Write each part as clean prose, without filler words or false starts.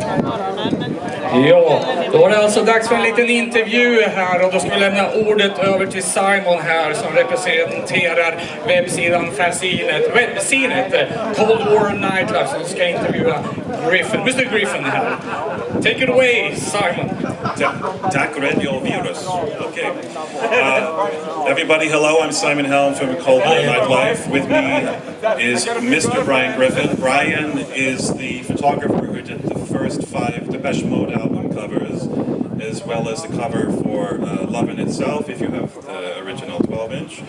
Ja, då var det alltså dags för en liten intervju här och då ska vi lämna ordet över till Simon här som representerar webbsidan webbsinet Cold War Nightlife som ska intervjua Griffin. Mr Griffin här. Take it away, Simon. Tack radio virus. Okay. Everybody, hello. I'm Simon Helm from Cold War Nightlife. With me is Mr. Brian Griffin. Brian is the photographer who did the first 5 Depeche Mode album covers, as well as the cover for Love in Itself, if you have the original 12-inch.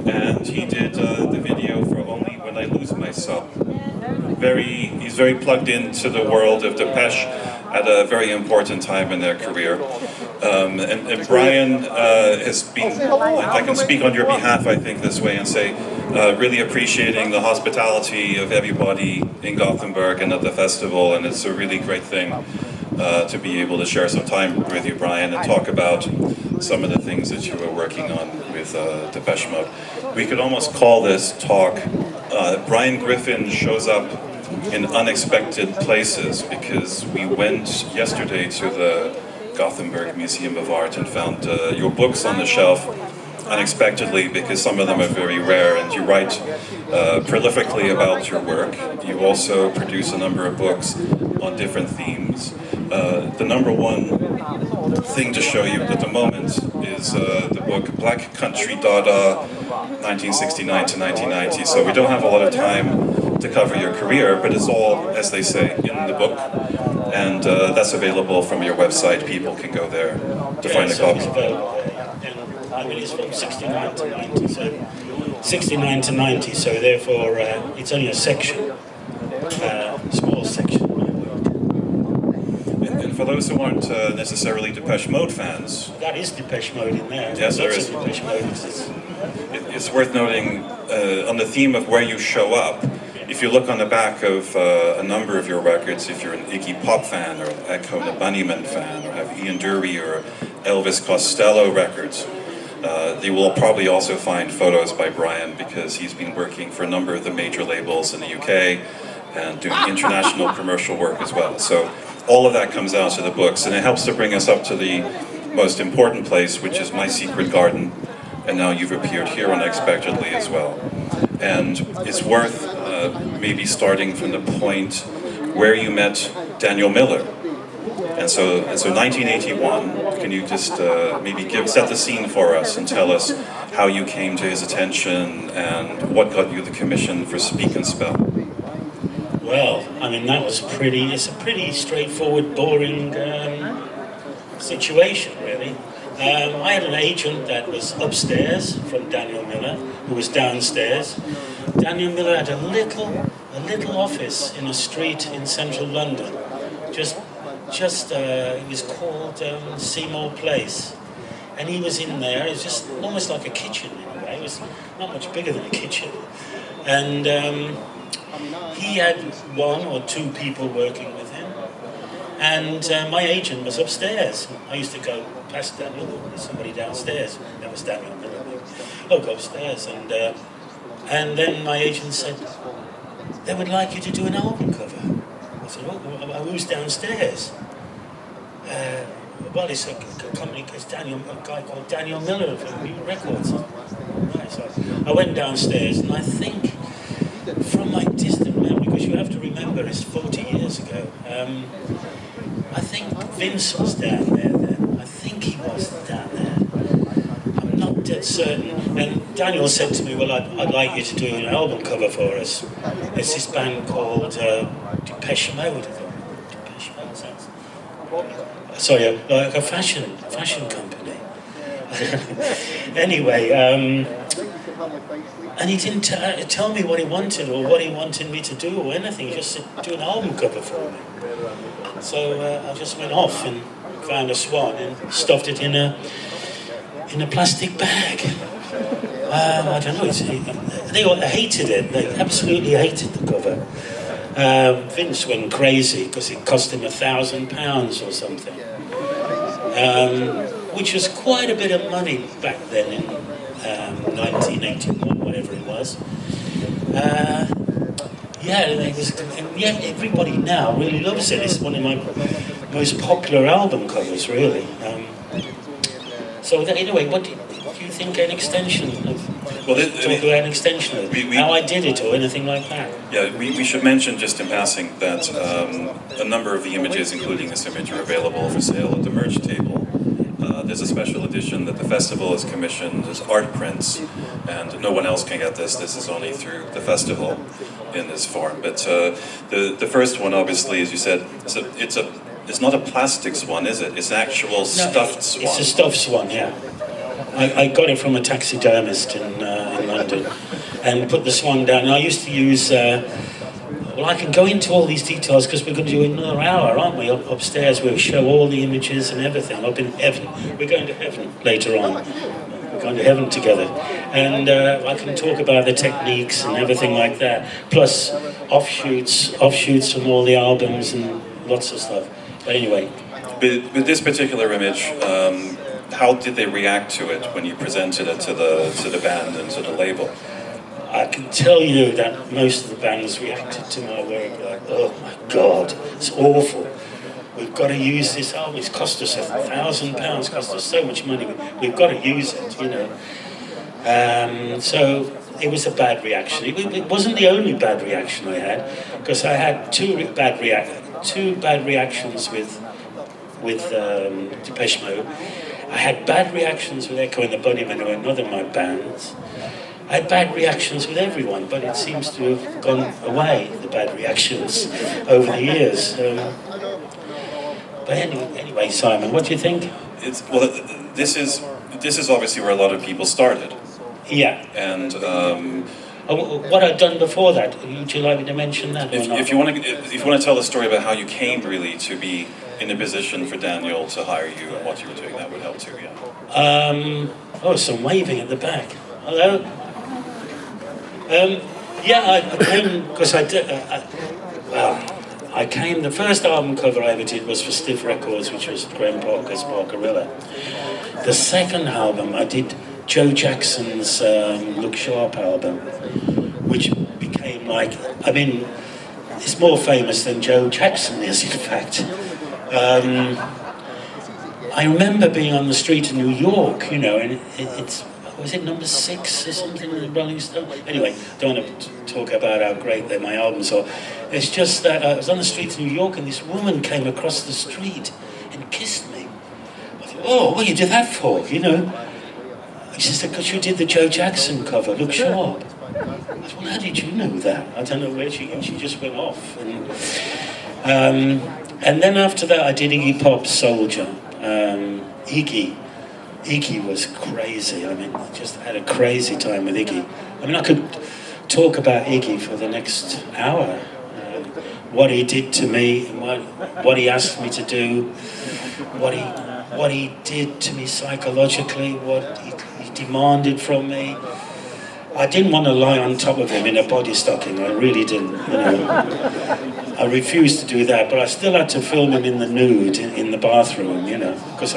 And he did the video for Only When I Lose Myself. He's very plugged into the world of Depeche at a very important time in their career. And Brian has been, I can speak on your behalf, I think, this way and say, really appreciating the hospitality of everybody in Gothenburg and at the festival, and it's a really great thing to be able to share some time with you, Brian, and talk about some of the things that you were working on with Depeche Mode. We could almost call this talk, Brian Griffin shows up in unexpected places, because we went yesterday to the Gothenburg Museum of Art and found your books on the shelf unexpectedly, because some of them are very rare, and you write prolifically about your work. You also produce a number of books on different themes. The number one thing to show you at the moment is the book Black Country Dada 1969 to 1990. So we don't have a lot of time to cover your career, but it's all, as they say, in the book, and that's available from your website. People can go there to find a copy. I mean, it's from 69 to 90, so 69 to 90, so therefore it's only a section, small section. And for those who aren't necessarily Depeche Mode fans, that is Depeche Mode in there. Yes, there is. Depeche Mode exists. It's worth noting on the theme of where you show up. If you look on the back of a number of your records, if you're an Iggy Pop fan or an Echo and a Bunnyman fan, or have Ian Dury or Elvis Costello records, you will probably also find photos by Brian, because he's been working for a number of the major labels in the UK and doing international commercial work as well. So all of that comes out to the books, and it helps to bring us up to the most important place, which is My Secret Garden, and now you've appeared here unexpectedly as well. And it's worth maybe starting from the point where you met Daniel Miller. And so 1981, can you just maybe set the scene for us and tell us how you came to his attention and what got you the commission for Speak and Spell? Well, I mean, it's a pretty straightforward, boring situation, really. I had an agent that was upstairs from Daniel Miller, who was downstairs. Daniel Miller had a little office in a street in central London. It was called Seymour Place, and he was in there. It was just almost like a kitchen in a way. It was not much bigger than a kitchen, and he had 1 or 2 people working with him, and my agent was upstairs. I used to go past Daniel. There's somebody downstairs. That was Daniel Miller. Oh, go upstairs, and then my agent said, they would like you to do an album cover. I said, oh, who's downstairs? Well, it's a company, it's a guy called Daniel Miller from New Records. Right, so I went downstairs, and I think, from my distant memory, because you have to remember it's 40 years ago, I think Vince was down there then. I think he was down there. I'm not dead certain. And Daniel said to me, well, I'd like you to do an album cover for us. It's this band called Depeche Mode. Depeche Mode sounds... Sorry, like a fashion company. Anyway, and he didn't tell me what he wanted or what he wanted me to do or anything. He just said, do an album cover for me. So I just went off and found a swan and stuffed it in a plastic bag. I don't know. They all hated it. They absolutely hated the cover. Vince went crazy because it cost him £1,000 or something, which was quite a bit of money back then in 1981, whatever it was. Yeah, and and yet everybody now really loves it. It's one of my most popular album covers, really. Anyway, what do you think? An extension of? Talk about an extension of how I did it or anything like that. Yeah, we should mention just in passing that a number of the images, including this image, are available for sale at the merch table. There's a special edition that the festival has commissioned as art prints, and no one else can get this. This is only through the festival in this form. But the first one, obviously, as you said, it's not a plastic swan, is it? It's an actual stuffed swan. It's a stuffed swan, yeah. I got it from a taxidermist in London, and put the swan down. And I used to use. I can go into all these details because we're going to do another hour, aren't we? Upstairs, we'll show all the images and everything. Up in heaven, we're going to heaven later on. We're going to heaven together, and I can talk about the techniques and everything like that. Plus, offshoots from all the albums and lots of stuff. But anyway, with this particular image, how did they react to it when you presented it to the band and to the label? I can tell you that most of the bands reacted to my work like, oh my God, it's awful. We've got to use this album. It's cost us £1,000, cost us so much money. We've got to use it, you know. So it was a bad reaction. It wasn't the only bad reaction I had, because I had two bad reactions with Depeche Mode. I had bad reactions with Echo and the Bunnymen, who are another of my bands. I had bad reactions with everyone, but it seems to have gone away, the bad reactions, over the years. But anyway, Simon, what do you think? This is obviously where a lot of people started. Yeah. And what I'd done before that, would you like me to mention that? If you want to tell the story about how you came really to be in a position for Daniel to hire you and what you were doing, that would help too. Yeah. Some waving at the back. Hello. I came because I did. I came. The first album cover I ever did was for Stiff Records, which was Graham Parker's Barbarella. The second album I did Joe Jackson's Look Sharp album, which became it's more famous than Joe Jackson is, in fact. I remember being on the street in New York, you know, and was it number 6 or something in the Rolling Stone? Anyway, don't want to talk about how great my albums are. It's just that I was on the street in New York and this woman came across the street and kissed me. I thought, oh, what you did that for, you know? She said, because you did the Joe Jackson cover, Look Sharp. I said, well, how did you know that? I don't know where she just went off. And then after that, I did Iggy Pop's Soldier. Iggy was crazy. I mean, I just had a crazy time with Iggy. I mean, I could talk about Iggy for the next hour. What he did to me, what he asked me to do, what he did to me psychologically, what he demanded from me. I didn't want to lie on top of him in a body stocking. I really didn't. You know, I refused to do that, but I still had to film him in the nude in the bathroom. You know, because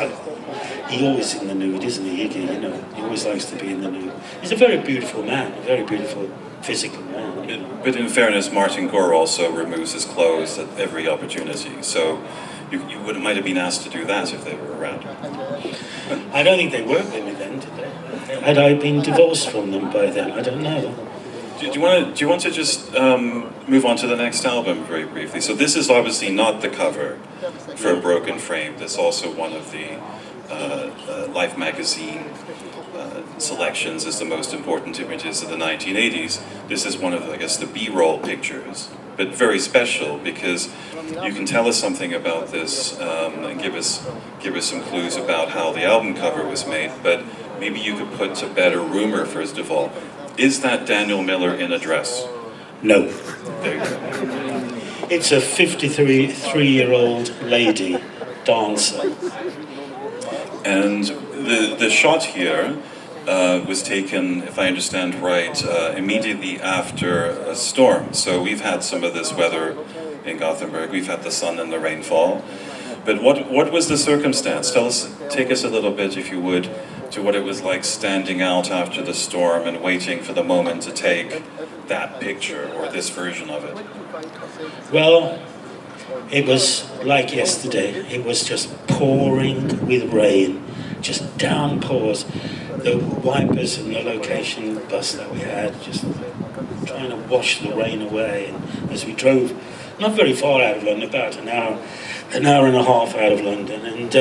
he always in the nude, isn't he, Iggy? You know, he always likes to be in the nude. He's a very beautiful man, a very beautiful physical man. But in fairness, Martin Gore also removes his clothes at every opportunity. So you might have been asked to do that if they were around. I don't think they were with me then, did they? Had I been divorced from them by then? I don't know. Do you want to just move on to the next album very briefly? So this is obviously not the cover for A Broken Frame. That's also one of the Life magazine selections as the most important images of the 1980s. This is one of, I guess, the B-roll pictures, but very special because you can tell us something about this and give us some clues about how the album cover was made, but maybe you could put to bed a rumor first of all. Is that Daniel Miller in a dress? No. There you go. It's a 53-year-old lady dancer. And the shot here was taken, if I understand right, immediately after a storm. So we've had some of this weather in Gothenburg. We've had the sun and the rainfall. But what was the circumstance? Take us a little bit, if you would, to what it was like standing out after the storm and waiting for the moment to take that picture or this version of it. Well, it was like yesterday. It was just pouring with rain, just downpours. The wipers and the location bus that we had, just trying to wash the rain away. And as we drove, not very far out of London, about an hour and a half out of London, and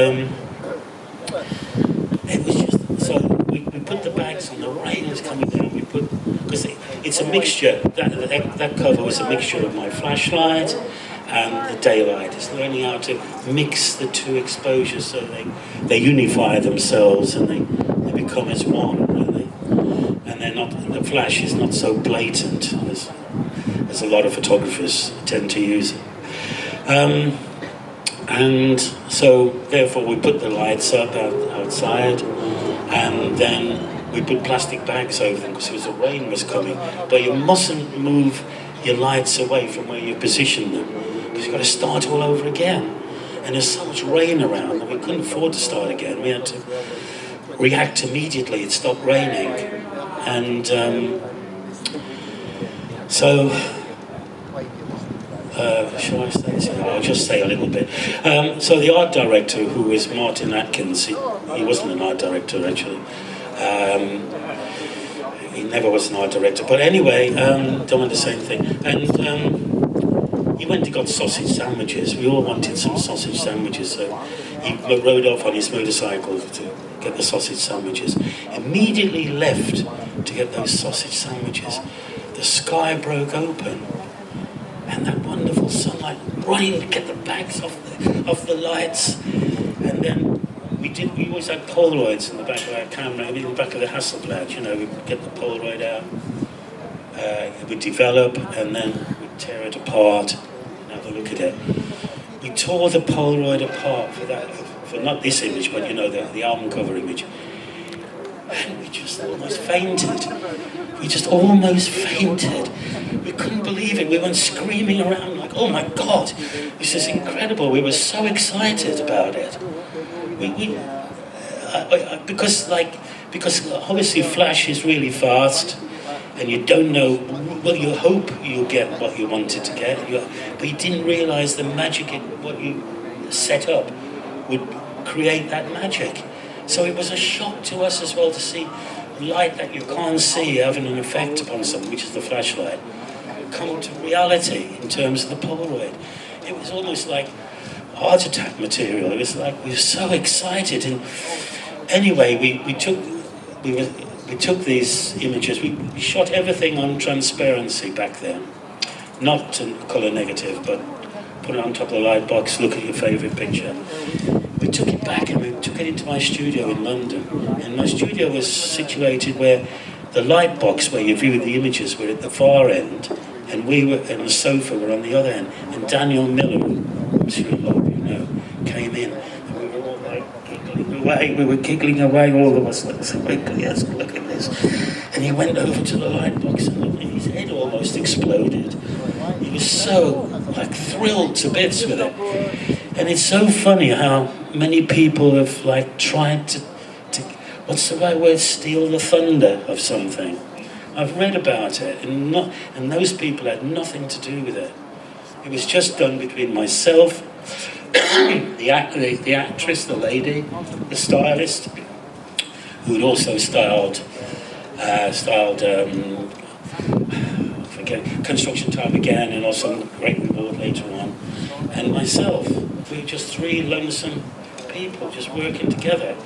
it was just, so we put the bags on, the rain was coming down, because it's a mixture, that cover was a mixture of my flashlight and the daylight. It's learning how to mix the two exposures so they unify themselves and they become as one, really. And they're not, the flash is not so blatant as a lot of photographers tend to use it. And so therefore we put the lights up outside, and then we put plastic bags over them because the rain was coming. But you mustn't move your lights away from where you position them, because you've got to start all over again. And there's so much rain around that we couldn't afford to start again. We had to react immediately. It stopped raining. And so, shall I say? I'll just say a little bit. So the art director, who was Martin Atkins, he wasn't an art director actually. He never was an art director. But anyway, done the same thing. And he went and got sausage sandwiches. We all wanted some sausage sandwiches, so he rode off on his motorcycle to get the sausage sandwiches. Immediately left to get those sausage sandwiches. The sky broke open, and that wonderful sunlight, running to get the bags off the lights. And then we always had Polaroids in the back of our camera, in the back of the Hasselblad, you know, we'd get the Polaroid out, it would develop, and then we'd tear it apart and have a look at it. We tore the Polaroid apart for not this image, but you know, the album cover image. And we just almost fainted. We couldn't believe it. We went screaming around like, oh my God, this is incredible. We were so excited about it. Because obviously flash is really fast, and you don't know, well, you hope you'll get what you wanted to get, but you didn't realise the magic in what you set up would create that magic. So it was a shock to us as well to see light that you can't see having an effect upon something, which is the flashlight, come to reality in terms of the Polaroid. It was almost like heart attack material. It was like we were so excited. And anyway, we took these images. We shot everything on transparency back then, not color negative, but put it on top of the light box. Look at your favorite picture. We took it back and we took it into my studio in London. And my studio was situated where the light box where you viewed the images were at the far end, and the sofa were on the other end. And Daniel Miller, who I'm sure a lot of you know, came in, and we were all like giggling away. We were giggling away, all of us, like, yes, look at this. And he went over to the light box, and his head almost exploded. He was so thrilled to bits with it. And it's so funny how many people have tried to what's the right word, steal the thunder of something. I've read about it, and those people had nothing to do with it. It was just done between myself, the actress, the lady, the stylist, who had also styled Construction Time Again, and also Great Reward later on, and myself. We were just three lonesome people just working together,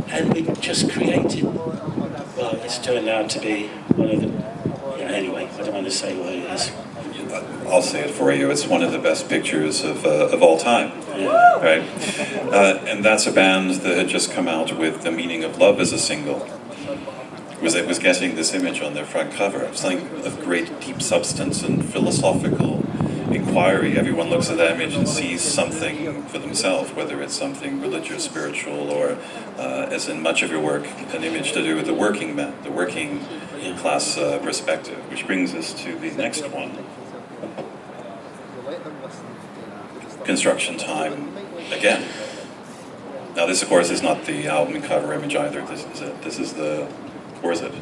and we just created, well, it's turned out to be one of the, anyway, I don't want to say what it is. I'll say it for you. It's one of the best pictures of all time, right? And that's a band that had just come out with The Meaning of Love as a single. It was getting this image on their front cover. It was something of great deep substance and philosophical inquiry. Everyone looks at that image and sees something for themselves, whether it's something religious, spiritual, or, as in much of your work, an image to do with the working man, the working class perspective, which brings us to the next one. Construction Time. again. Now this, of course, is not the album cover image either. This is the, or is it?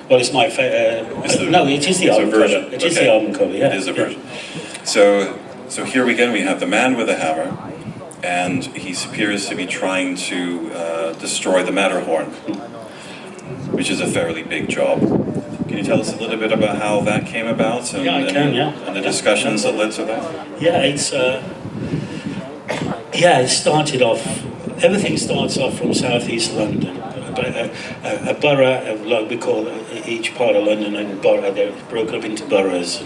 Well, it's my favorite. No, it is the album cover. It is the album cover. Yeah, it is a version. So here again we have the man with a hammer, and he appears to be trying to destroy the Matterhorn, which is a fairly big job. Can you tell us a little bit about how that came about and, and the discussions that led to that? Yeah, it's it started off. Everything starts off from southeast London, a borough of, like we call each part of London a borough. They're broken up into boroughs.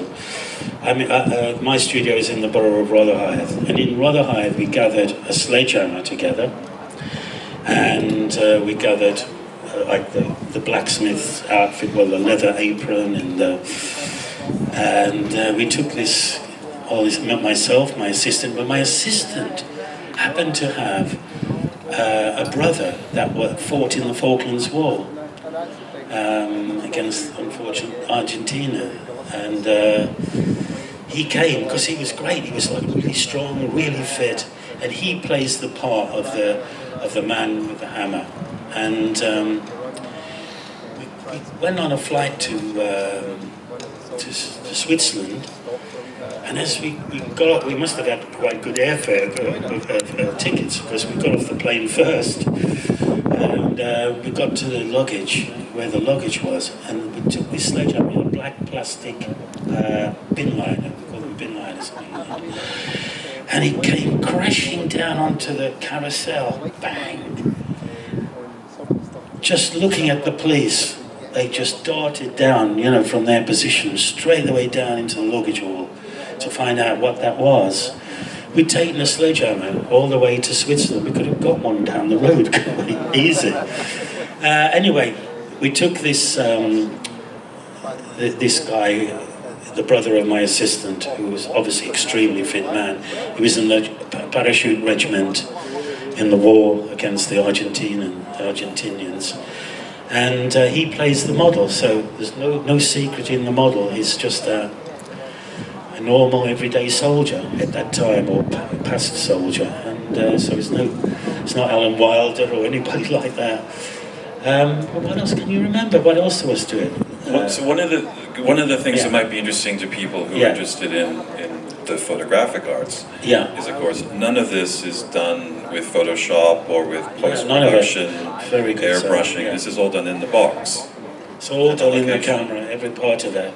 And my studio is in the borough of Rotherhithe, and in Rotherhithe we gathered a sledgehammer together, and we gathered like the blacksmith's outfit, well, the leather apron, and we took all this, myself, my assistant, but my assistant happened to have a brother that fought in the Falklands War against, unfortunate Argentina, and he came because he was great. He was like really strong, really fit, and he plays the part of the man with the hammer. And we went on a flight to Switzerland, and as we got off, we must have had quite good airfare tickets, because we got off the plane first, and we got to the luggage, where the luggage was, and we took this sledgehammer, a black plastic bin liner, we call them bin liners, and it came crashing down onto the carousel, bang. Just looking at the police, they just darted down, from their position, straight away down into the luggage hall to find out what that was. We'd taken a sledgehammer all the way to Switzerland. We could have got one down the road, easy. Anyway, we took this this guy, the brother of my assistant, who was obviously extremely fit man. He was in the parachute regiment in the war against the Argentinians. And he plays the model, so there's no secret in the model. He's just a normal, everyday soldier at that time, or past soldier. And so it's not Alan Wilder or anybody like that. What else can you remember? What else was to it? So one of the things that might be interesting to people who are interested in the photographic arts is, of course, none of this is done with Photoshop or with post-production, airbrushing. This is all done in the box. It's all done in the camera, every part of it.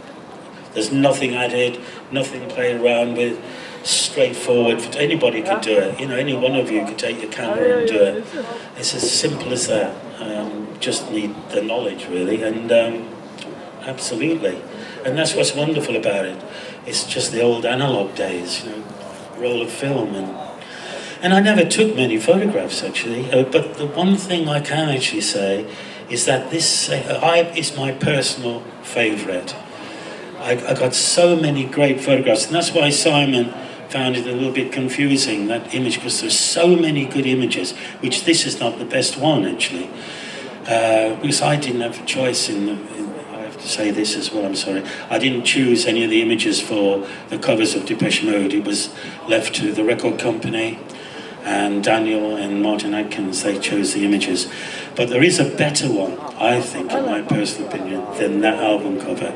There's nothing added, nothing played around with, straightforward. Anybody could do it. Any one of you could take your camera and do it. It's as simple as that. Just need the knowledge, really, and absolutely. And that's what's wonderful about it. It's just the old analog days, roll of film, and I never took many photographs actually. But the one thing I can actually say is that this is my personal favourite. I got so many great photographs, and that's why Simon found it a little bit confusing, that image, because there's so many good images, which this is not the best one actually, because I didn't have a choice I have to say this as well, I'm sorry. I didn't choose any of the images for the covers of Depeche Mode. It was left to the record company, and Daniel and Martin Adkins, they chose the images. But there is a better one, I think, in my personal opinion, than that album cover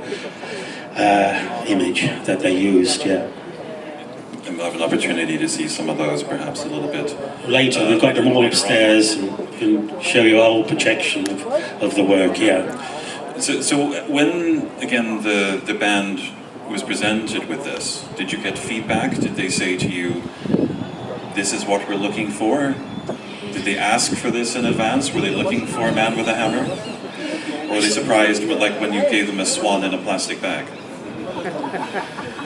image that they used, And we'll have an opportunity to see some of those perhaps a little bit later. We've got them all upstairs and can show you a whole projection of the work, So when, again, the band was presented with this, did you get feedback? Did they say to you, this is what we're looking for? Did they ask for this in advance? Were they looking for a man with a hammer? Or were they surprised when you gave them a swan in a plastic bag?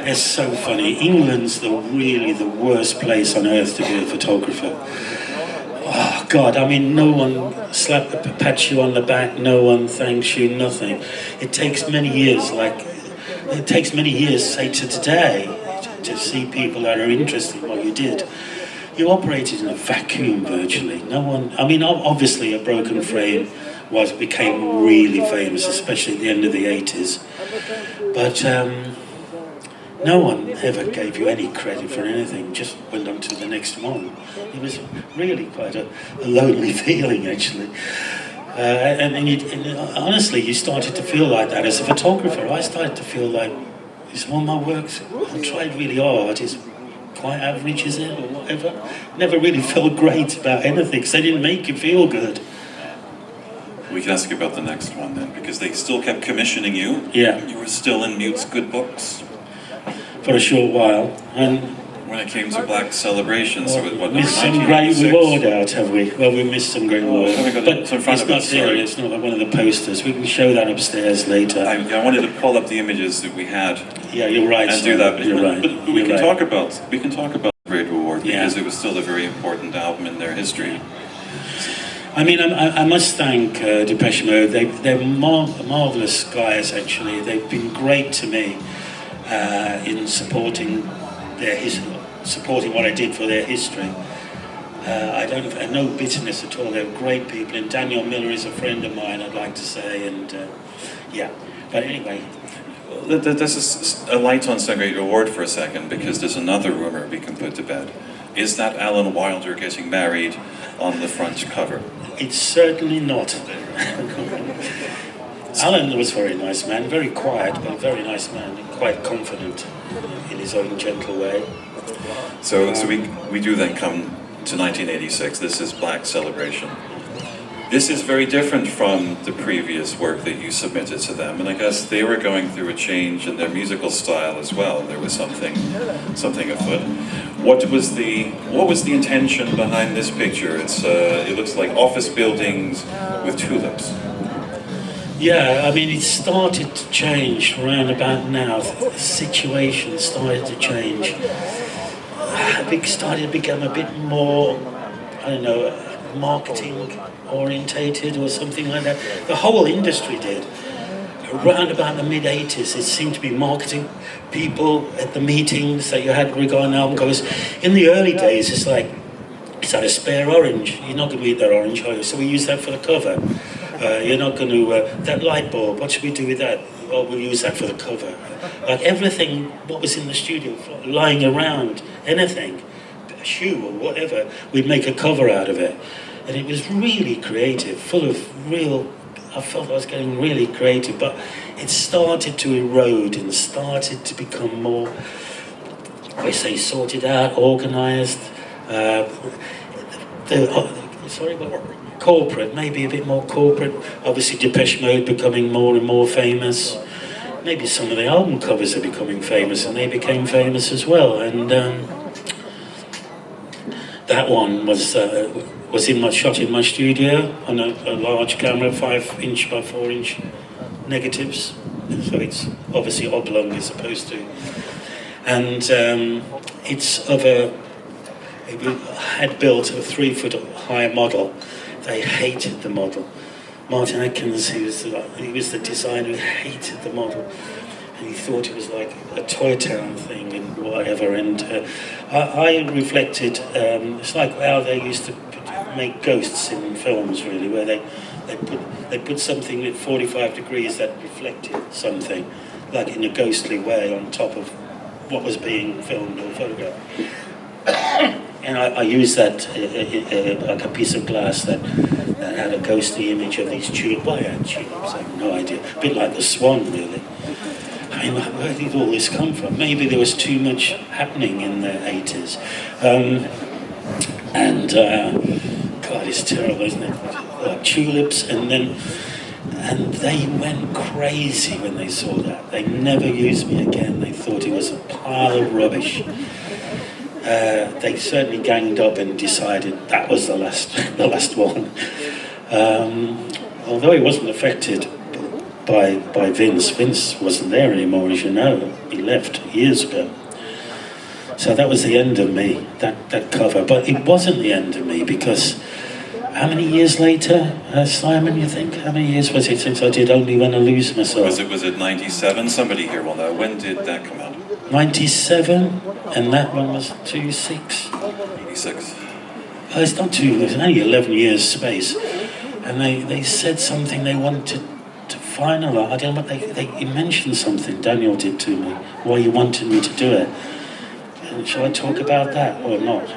It's so funny. England's really the worst place on earth to be a photographer. Oh God, no one pats you on the back, no one thanks you, nothing. It takes many years, say to today, to see people that are interested in what you did. You operated in a vacuum virtually. No one, obviously a Broken Frame became really famous, especially at the end of the 80s. But no one ever gave you any credit for anything, just went on to the next one. It was really quite a lonely feeling, actually. And honestly, you started to feel like that as a photographer. I started to feel like, is all my work, I tried really hard, is quite average, is it, or whatever? Never really felt great about anything, because they didn't make you feel good. We can ask you about the next one then, because they still kept commissioning you. Yeah. You were still in Mute's good books. For a short while, and when it came to Black Celebration, so what, number missed some great 1986? reward out, have we? Well, we missed some great reward. Have we got But it in front it's of not us? there, Sorry. it's not like one of the posters. We can show that upstairs later. I wanted to pull up the images that we had Yeah, you're right. and do that. You're right. But we can talk about the Great Reward, Yeah. because it was still a very important album in their history. I mean, I must thank Depeche Mode. They're marvellous guys, actually. They've been great to me in supporting supporting what I did for their history. I don't have no bitterness at all. They're great people, and Daniel Miller is a friend of mine, I'd like to say, and yeah. But anyway. This is a light on some Great Reward for a second, because there's another rumour we can put to bed. Is that Alan Wilder getting married on the front cover? It's certainly not. Alan was a very nice man, very quiet, but a very nice man, and quite confident in his own gentle way. So we do then come to 1986. This is Black Celebration. This is very different from the previous work that you submitted to them, and I guess they were going through a change in their musical style as well. There was something afoot. What was the intention behind this picture? It looks like office buildings with tulips. Yeah, I mean, it started to change around about now. The situation started to change. It started to become a bit more, I don't know, marketing orientated or something like that. The whole industry did. Around about the mid-80s, it seemed to be marketing people at the meetings that you had regarding album covers. In the early days, it's like, is that a spare orange? You're not going to eat that orange, are you? So we use that for the cover. You're not going to, that light bulb, what should we do with that? Well, we'll use that for the cover. Like everything, what was in the studio, lying around, anything, a shoe or whatever, we'd make a cover out of it. And it was really creative, full of real, I felt I was getting really creative, but it started to erode and started to become more, I say, sorted out, organised. Corporate, maybe a bit more corporate. Obviously Depeche Mode becoming more and more famous. Maybe some of the album covers are becoming famous, and they became famous as well. And that one was shot in my studio on a large camera, 5" by 4" negatives. So it's obviously oblong as opposed to. And it had built a 3-foot high model. They hated the model. Martin Atkins, he was the designer, who hated the model. And he thought it was like a Toy Town thing and whatever. And I reflected, it's like how they used to make ghosts in films, really, where they put something at 45 degrees that reflected something, like in a ghostly way, on top of what was being filmed or photographed. And I used that like a piece of glass that had a ghostly image of these tulips. Why I had tulips, I have no idea. A bit like the swan, really. I mean, where did all this come from? Maybe there was too much happening in the 80s. God, it's terrible, isn't it? Tulips, and they went crazy when they saw that. They never used me again. They thought it was a pile of rubbish. They certainly ganged up and decided that was the last one. Although he wasn't affected by Vince. Vince wasn't there anymore, as you know. He left years ago. So that was the end of me, that cover. But it wasn't the end of me, because how many years later, Simon, you think? How many years was it since I did Only When I Lose Myself? Was it 97? Somebody here will know. When did that come out? 97, and that one was 86. 86. It's not it's only 11 years space. And they said something, they wanted to final, I don't know what he mentioned something, Daniel did to me, why he wanted me to do it. And shall I talk about that or not?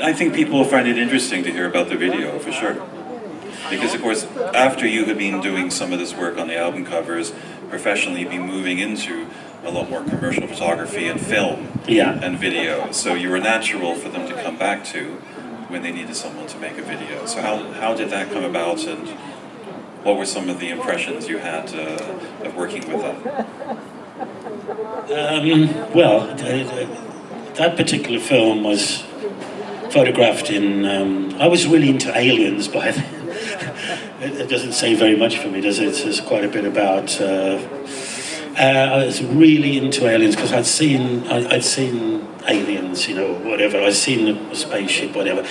I think people will find it interesting to hear about the video, for sure. Because, of course, after you had been doing some of this work on the album covers, professionally you've been moving into a lot more commercial photography and film and video. So you were natural for them to come back to when they needed someone to make a video. So how did that come about, and what were some of the impressions you had of working with them? Well, that particular film was photographed in... I was really into aliens by then. It doesn't say very much for me, does it? It's quite a bit about... I was really into aliens because I'd seen aliens, you know, whatever. I'd seen a spaceship, whatever.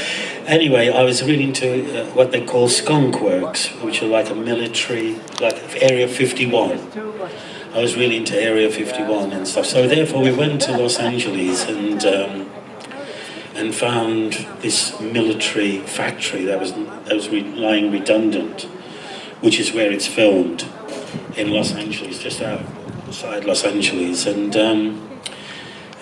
Anyway, I was really into what they call skunk works, which are like a military, like Area 51. I was really into Area 51 and stuff. So therefore, we went to Los Angeles and found this military factory that was lying redundant, which is where it's filmed in Los Angeles, just outside Los Angeles, and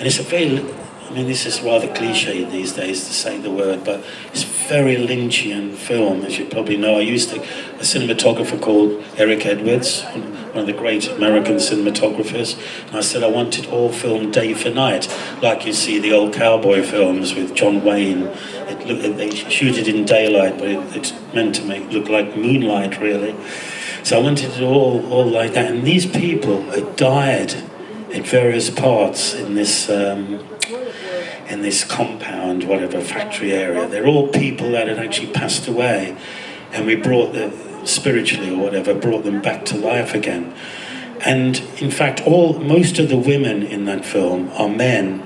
it's a very, I mean, this is rather cliche these days to say the word, but it's a very Lynchian film, as you probably know. I used a cinematographer called Eric Edwards, one of the great American cinematographers, and I said I want it all filmed day for night, like you see the old cowboy films with John Wayne. They shoot it in daylight, but it's meant to look like moonlight, really. So I wanted it all like that, and these people had died at various parts in this compound, whatever, factory area. They're all people that had actually passed away, and we brought them, spiritually or whatever, brought them back to life again. And in fact, most of the women in that film are men.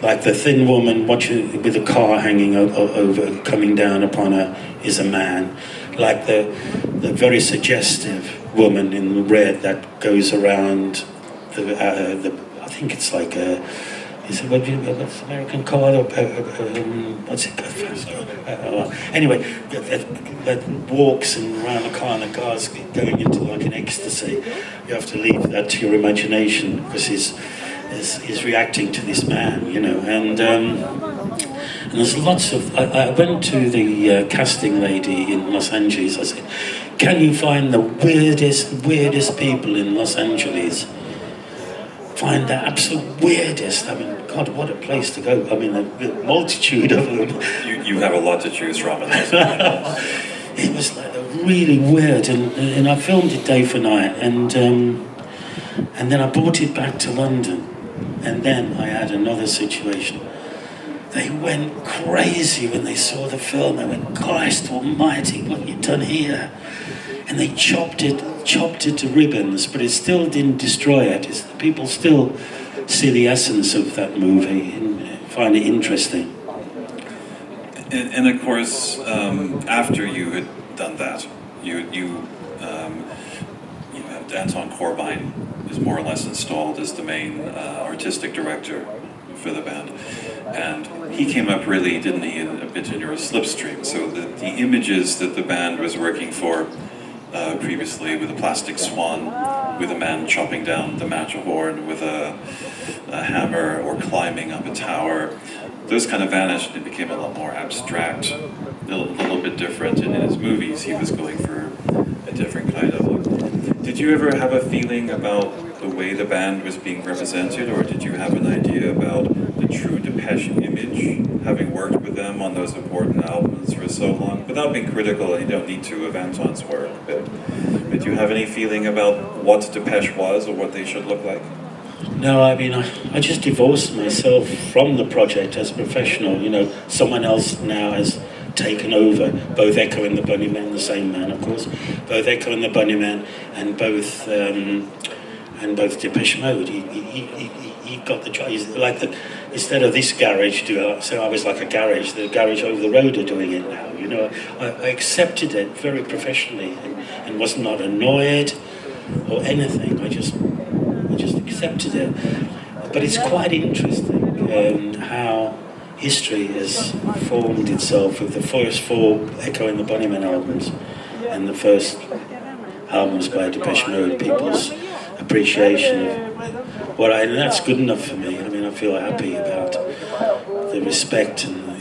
Like the thin woman watching with a car hanging over, coming down upon her, is a man. Like the very suggestive woman in red that goes around the I think it's like a, is it what's the American car? What's it called? Anyway, that walks around the car, and the car's going into like an ecstasy. You have to leave that to your imagination, because he's reacting to this man, you know, and there's lots of... I went to the casting lady in Los Angeles. I said, can you find the weirdest people in Los Angeles? Find the absolute weirdest. I mean, God, what a place to go. I mean, the multitude of them. You have a lot to choose from. It was like really weird, and I filmed it day for night, and then I brought it back to London, and then I had another situation. They went crazy when they saw the film. They went, Christ almighty, what have you done here? And they chopped it to ribbons, but it still didn't destroy it. People still see the essence of that movie and find it interesting. And of course, after you had done that, you had Anton Corbijn is more or less installed as the main artistic director for the band. And he came up really, didn't he, a bit in your slipstream. So the images that the band was working for previously, with a plastic swan, with a man chopping down the Matterhorn with a hammer, or climbing up a tower, those kind of vanished, and it became a lot more abstract, a little bit different. And in his movies, he was going for a different kind of look. Did you ever have a feeling about the way the band was being represented, or did you have an idea about the true Depeche image, having worked with them on those important albums for so long? Without being critical, and you don't need to, of Anton's work, but did you have any feeling about what Depeche was, or what they should look like? No, I mean, I just divorced myself from the project as a professional. You know, someone else now has taken over, both Echo and the Bunnymen, the same man, of course, both Echo and the Bunnymen, and both Depeche Mode. He got the job. Instead of this garage doing it, so I was like a garage. The garage over the road are doing it now. You know, I accepted it very professionally and was not annoyed or anything. I just accepted it. But it's quite interesting how history has formed itself with the first 4 Echo and the Bunnymen albums, and the first albums by Depeche Mode, people's appreciation of and that's good enough for me. I mean, I feel happy about the respect and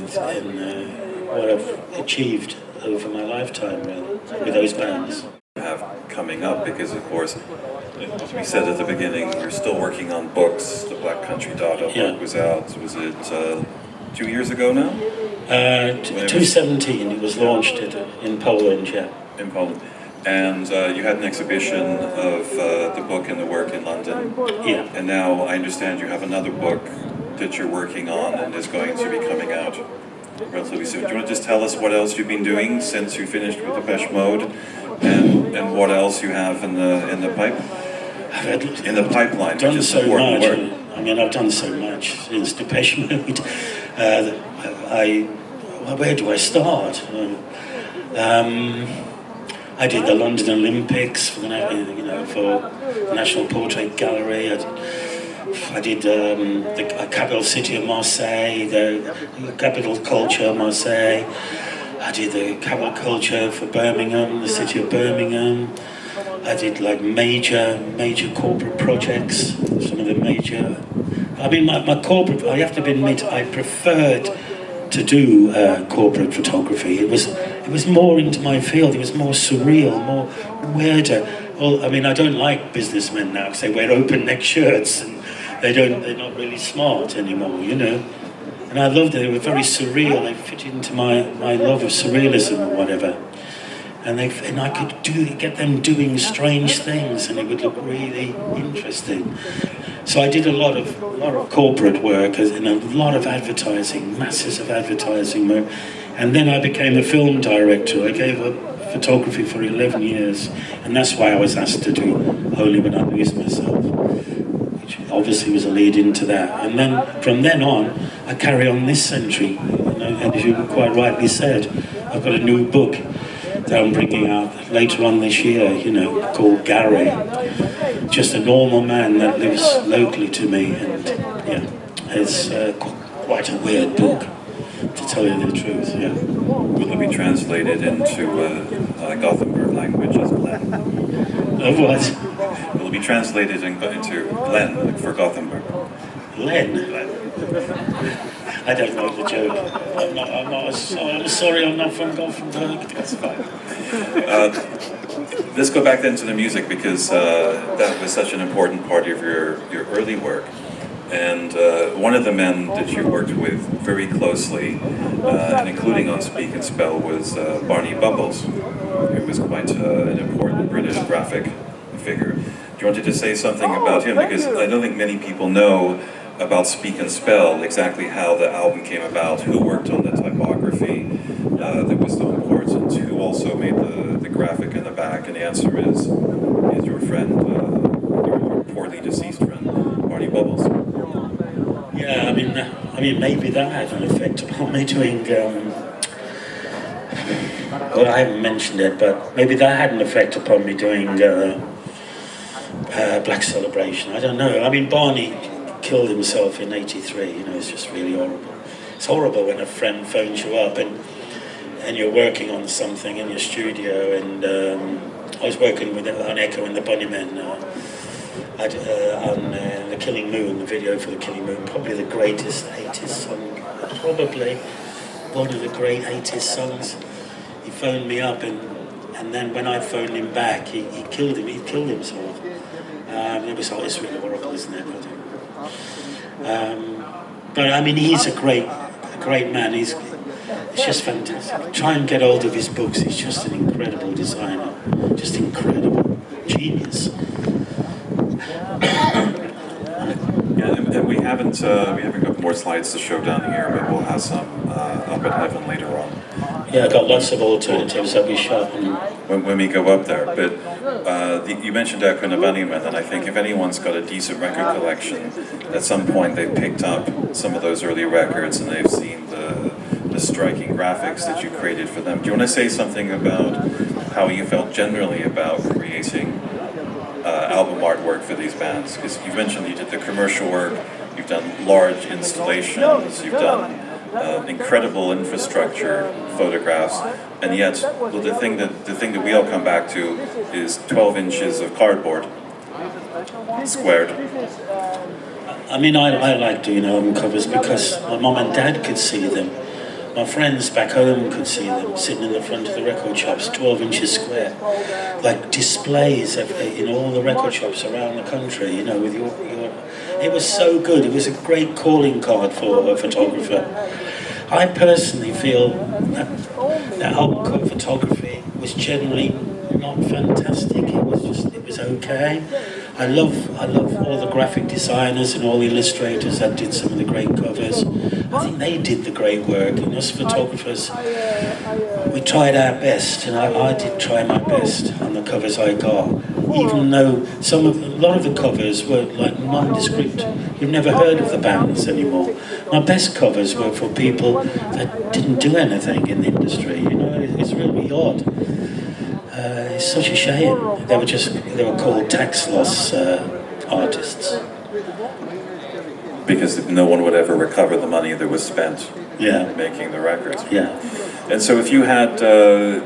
what I've achieved over my lifetime with those bands. Have coming up, because of course, as we said at the beginning, we're still working on books. The Black Country Dada book was out. Was it 2 years ago now? 2017. It was launched in Poland. Yeah. In Poland. And you had an exhibition of the book and the work in London. Yeah. And now I understand you have another book that you're working on and is going to be coming out relatively soon. Do you want to just tell us what else you've been doing since you finished with Depeche Mode, and what else you have in the pipeline? Done so much. I mean, I've done so much since Depeche Mode. Where do I start? I did the London Olympics for the National Portrait Gallery. I did the capital city of Marseille, the capital culture of Marseille. I did the capital culture for Birmingham, the city of Birmingham. I did like major corporate projects, some of the major. I mean, my corporate, I have to admit, I preferred to do corporate photography. It was more into my field. It was more surreal, more weirder. Well, I mean, I don't like businessmen now because they wear open neck shirts and they're not really smart anymore, you know. And I loved it. They were very surreal. They fit into my love of surrealism or whatever. And I could get them doing strange things, and it would look really interesting. So I did a lot of corporate work and a lot of advertising, masses of advertising work. And then I became a film director. I gave up photography for 11 years, and that's why I was asked to do Only When I Lose Myself, which obviously was a lead into that. And then from then on, I carry on this century. You know, and as you quite rightly said, I've got a new book that I'm bringing out later on this year, you know, called Gary. Just a normal man that lives locally to me, and yeah, it's quite a weird book, to tell you the truth. Yeah. Will it be translated into Gothenburg language as Glenn? Of what? Will it be translated into Glenn, like for Gothenburg? Glenn? I don't know the joke. I'm sorry, I'm not from Gothenburg. That's fine. Let's go back then to the music, because that was such an important part of your early work. And one of the men that you worked with very closely, and including on Speak and Spell, was Barney Bubbles, who was quite an important British graphic figure. Do you want to say something about him? Because I don't think many people know about Speak and Spell, exactly how the album came about, who worked on the typography that was so important, who also made the graphic in the back, and the answer is your friend, your poorly deceased friend, Barney Bubbles. Yeah, I mean, maybe that had an effect upon me doing. Well, I haven't mentioned it, but maybe that had an effect upon me doing Black Celebration. I don't know. I mean, Barney killed himself in '83. You know, it's just really horrible. It's horrible when a friend phones you up and you're working on something in your studio. And I was working on Echo and the Bunnymen on The Killing Moon, the video for The Killing Moon, probably the greatest 80s song, probably one of the great 80s songs. He phoned me up, and then when I phoned him back, he killed himself. It's really horrible, isn't it? But I mean, he's a great man. It's just fantastic. Try and get hold of his books. He's just an incredible designer, just incredible genius. Yeah, and we haven't got more slides to show down here, but we'll have some up at Heaven later on. Yeah, I've got lots of alternatives that we shot. When we go up there, but you mentioned Echo and the Bunnymen, and I think if anyone's got a decent record collection, at some point they've picked up some of those early records and they've seen the striking graphics that you created for them. Do you want to say something about how you felt generally about creating album artwork for these bands? Because you mentioned you did the commercial work, you've done large installations, you've done incredible infrastructure photographs, and yet the thing that we all come back to is 12 inches of cardboard squared. I mean, I like doing album covers because my mum and dad could see them. My friends back home could see them sitting in the front of the record shops, 12 inches square, like displays in all the record shops around the country, you know, with your. It was so good. It was a great calling card for a photographer. I personally feel that album cover photography was generally not fantastic. It was okay. I love all the graphic designers and all the illustrators that did some of the great covers. I think they did the great work, and us photographers, we tried our best, and I did try my best on the covers I got, even though a lot of the covers were like nondescript. You've never heard of the bands anymore. My best covers were for people that didn't do anything in the industry, you know, it's really odd. It's such a shame. They were called tax loss artists. Because no one would ever recover the money that was spent making the records. Yeah. And so if you had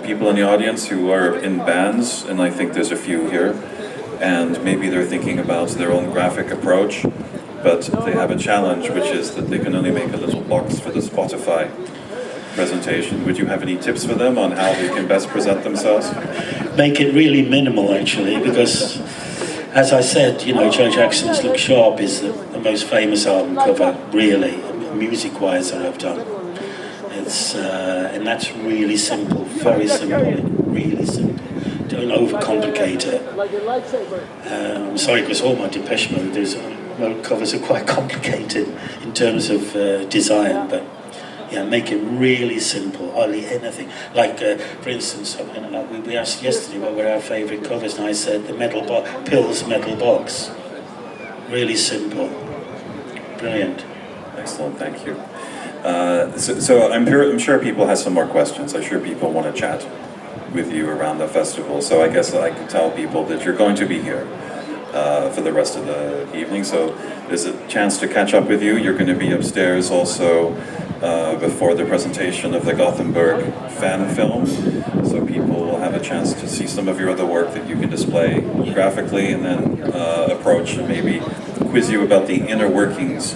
people in the audience who are in bands, and I think there's a few here, and maybe they're thinking about their own graphic approach, but they have a challenge, which is that they can only make a little box for the Spotify presentation. Would you have any tips for them on how they can best present themselves? Make it really minimal, actually, because, as I said, you know, Joe Jackson's Look Sharp is the most famous album cover, really, music-wise, that I've done. It's and that's really simple, very simple, really simple. Don't overcomplicate it. I'm sorry, because all my Depeche Mode covers are quite complicated in terms of design, but yeah, make it really simple, hardly anything. Like, for instance, we asked yesterday what were our favourite covers, and I said the Pills metal box. Really simple, brilliant. Excellent, thank you. So I'm sure people have some more questions. I'm sure people want to chat with you around the festival. So I guess I can tell people that you're going to be here for the rest of the evening. So there's a chance to catch up with you. You're going to be upstairs also before the presentation of the Gothenburg fan film. So people will have a chance to see some of your other work that you can display graphically, and then approach and maybe quiz you about the inner workings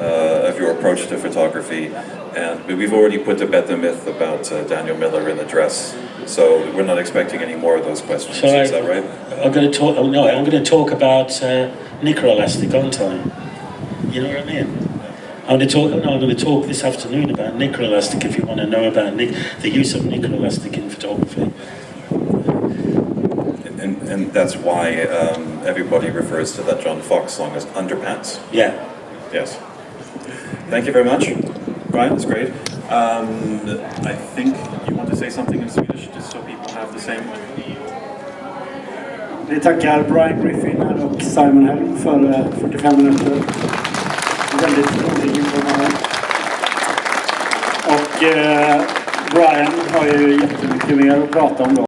of your approach to photography. And we've already put to bed the myth about Daniel Miller in the dress, so we're not expecting any more of those questions. So is that right? I'm going to talk. Oh no, I'm going to talk about Nickerelastic, aren't I? You know what I mean? I'm going to talk this afternoon about Nickerelastic. If you want to know about the use of Nickerelastic in photography. And that's why everybody refers to that John Fox song as Underpants. Yeah. Yes. Thank you very much, Brian. It's great. I think you want to say something in Swedish, just so people have the same. Vi tackar Brian Griffin och Simon Helm för 45 minuter. Väldigt rolig information. Och Brian har ju jättemycket mer att prata om då.